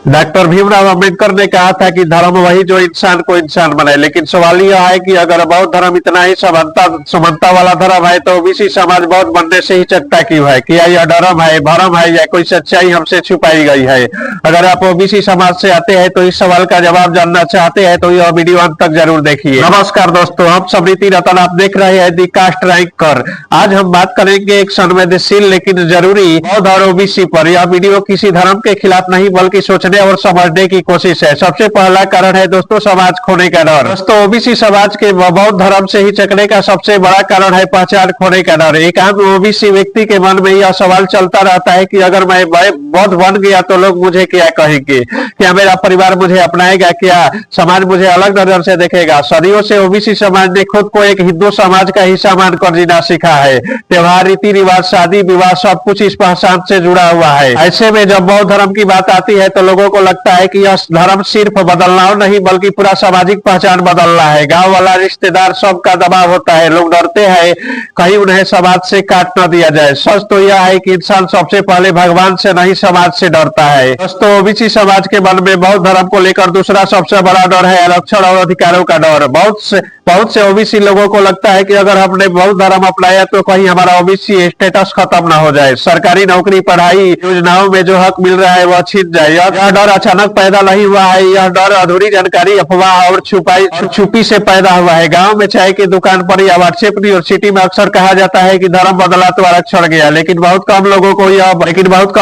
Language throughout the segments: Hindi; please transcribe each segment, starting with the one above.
डॉक्टर भीमराव अंबेडकर ने कहा था कि धर्म वही जो इंसान को इंसान बनाए, लेकिन सवाल यह है कि अगर बौद्ध धर्म इतना ही समानता वाला धर्म है तो ओबीसी समाज बौद्ध बनने से ही चकता क्यों है? क्या यह धर्म है, भरम है या कोई सच्चाई हमसे छुपाई गई है? अगर आप ओबीसी समाज से आते हैं तो इस सवाल का जवाब जानना चाहते हैं तो यह वीडियो अंत तक जरूर देखिए। नमस्कार दोस्तों, हम समृति रतन, आप देख रहे हैं दी कास्ट रैंक कर। आज हम बात करेंगे एक संवेदनशील लेकिन जरूरी बौद्ध और ओबीसी पर। यह वीडियो किसी धर्म के खिलाफ नहीं बल्कि सोचने और समझने की कोशिश है। सबसे पहला कारण है दोस्तों समाज खोने का डर। दोस्तों ओबीसी समाज के बौद्ध धर्म से ही चकने का सबसे बड़ा कारण है पहचान खोने का डर। एक आम ओबीसी व्यक्ति के मन में यह सवाल चलता रहता है कि अगर मैं बौद्ध बन गया तो लोग मुझे क्या कहेंगे? क्या मेरा परिवार मुझे अपनाएगा? क्या समाज मुझे अलग नजर से देखेगा? सदियों से ओबीसी समाज ने खुद को एक हिंदू समाज का हिस्सा मानकर जीना सीखा है। त्योहार, रीति रिवाज, शादी विवाह सब कुछ इस पहचान से जुड़ा हुआ है। ऐसे में जब बौद्ध धर्म की बात आती है तो लोगों को लगता है कि यह धर्म सिर्फ बदलना नहीं बल्कि पूरा सामाजिक पहचान बदलना है। गांव वाला, रिश्तेदार सबका दबाव होता है। लोग डरते हैं कहीं उन्हें समाज से काट न दिया जाए। सच तो यह है कि इंसान सबसे पहले भगवान से नहीं समाज से डरता है। दोस्तों ओबीसी समाज के मन में बौद्ध धर्म को लेकर दूसरा सबसे बड़ा डर है आरक्षण और अधिकारों का डर। बहुत से ओबीसी लोगों को लगता है कि अगर हमने बौद्ध धर्म अपनाया तो कहीं हमारा ओबीसी स्टेटस खत्म ना हो जाए, सरकारी नौकरी, पढ़ाई, योजनाओं में जो हक मिल रहा है वह छिन जाए। यह डर अचानक पैदा नहीं हुआ है, यह डर अधूरी जानकारी, अफवाह और छुपी से पैदा हुआ है। गांव में चाय की दुकान पर या व्हाट्सएप यूनिवर्सिटी में अक्सर कहा जाता है कि धर्म बदला तो आरक्षण गया, लेकिन बहुत कम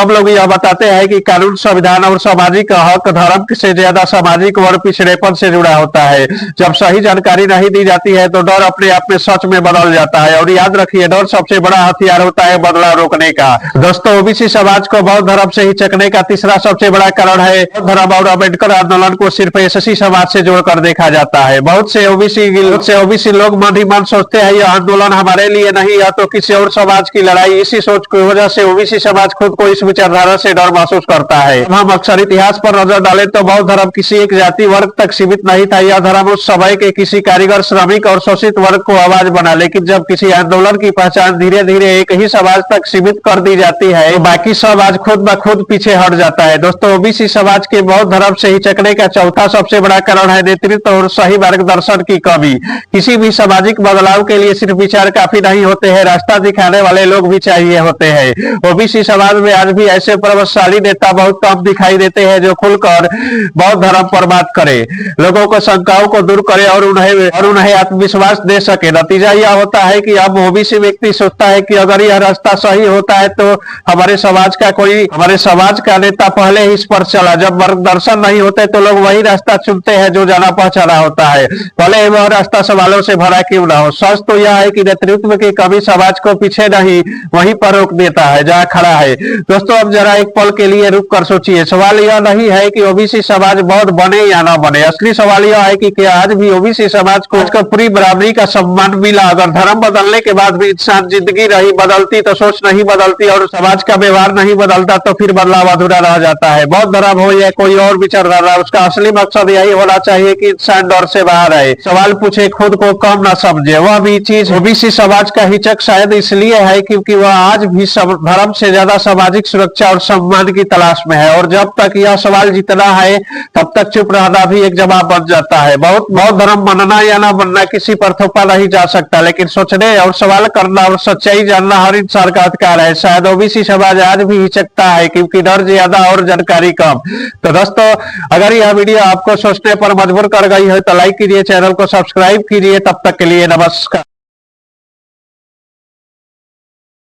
लोग यह बताते हैं कि कानून, संविधान और सामाजिक हक धर्म से ज्यादा सामाजिक और पिछड़ेपन से जुड़ा होता है। जब सही जानकारी नहीं दी जाती है तो डर अपने आप में सच में बदल जाता है। और याद रखिए, डर सबसे बड़ा हथियार होता है बदलाव रोकने का। दोस्तों ओबीसी समाज को बौद्ध धर्म से ही चकने का तीसरा सबसे बड़ा कारण है धर्म और अम्बेडकर आंदोलन को सिर्फ एससी समाज से जोड़कर देखा जाता है। बहुत से ओबीसी लोग मन ही मन सोचते हैं यह आंदोलन हमारे लिए नहीं, यह तो किसी और समाज की लड़ाई। इसी सोच की वजह से ओबीसी समाज खुद को इस विचारधारा से डर महसूस करता है। हम अक्सर इतिहास पर नजर डालें तो बौद्ध धर्म किसी एक जाति वर्ग तक सीमित नहीं था। यह धर्म उस समय के किसी कारीगर, श्रमिक और शोषित वर्ग को आवाज बना। लेकिन जब किसी आंदोलन की पहचान धीरे धीरे एक ही समाज तक सीमित कर दी जाती है तो बाकी सब आज खुद ब खुद पीछे हट जाता है। दोस्तों ओबीसी समाज के बौद्ध धर्म से ही चकने का चौथा सबसे बड़ा कारण है नेतृत्व और सही मार्गदर्शन की कमी। किसी भी सामाजिक बदलाव के लिए सिर्फ विचार काफी नहीं होते हैं, रास्ता दिखाने वाले लोग भी चाहिए होते हैं। ओबीसी समाज में आज भी ऐसे प्रभावशाली नेता बहुत कम दिखाई देते हैं जो खुलकर बौद्ध धर्म पर बात करे, लोगों को शंकाओं को दूर करे और उन्हें आत्मविश्वास दे सके। नतीजा यह होता है कि अब ओबीसी व्यक्ति सोचता है कि अगर यह रास्ता सही होता है तो हमारे समाज का नेता पहले ही इस पर चला। जब मार्गदर्शन नहीं होते तो लोग वही रास्ता चुनते हैं जो जाना पहचाना होता है, भले ही वह रास्ता सवालों से भरा क्यों ना हो। सच तो यह है कि नेतृत्व की कमी समाज को पीछे नहीं वहीं पर रोक देता है जहां खड़ा है। दोस्तों अब जरा एक पल के लिए रुक कर सोचिए। सवाल यह नहीं है कि ओबीसी समाज बौद्ध बने या ना बने, असली सवाल यह है कि क्या आज भी ओबीसी समाज को पूरी बराबरी का सम्मान मिला? अगर धर्म बदलने के बाद भी इंसान जिंदगी नहीं बदलती तो सोच नहीं बदलती और समाज का व्यवहार नहीं बदलता तो फिर बदलाव अधूरा रह जाता है। बौद्ध धर्म हो या कोई और विचारधारा, उसका असली मकसद यही होना चाहिए कि इंसान डर से बाहर आए, सवाल पूछे, खुद को कम न समझे। वह भी चीज ओबीसी समाज का हिचक शायद इसलिए है क्योंकि वह आज भी धर्म से ज्यादा सामाजिक सुरक्षा और सम्मान की तलाश में है। और जब तक यह सवाल जीतना है तब तक चुप रहना भी एक जवाब बन जाता है। बौद्ध धर्म बनना या ना बनना किसी पर थोपा नहीं जा सकता, लेकिन सोचने और सवाल करना और सच्चाई जानना हर इंसान का अधिकार है। शायद ओबीसी समाज आज भी हिचकता है क्योंकि डर ज्यादा और जानकारी कम। तो दोस्तों अगर यह वीडियो आपको सोचने पर मजबूर कर गई है तो लाइक कीजिए, चैनल को सब्सक्राइब कीजिए। तब तक के लिए नमस्कार।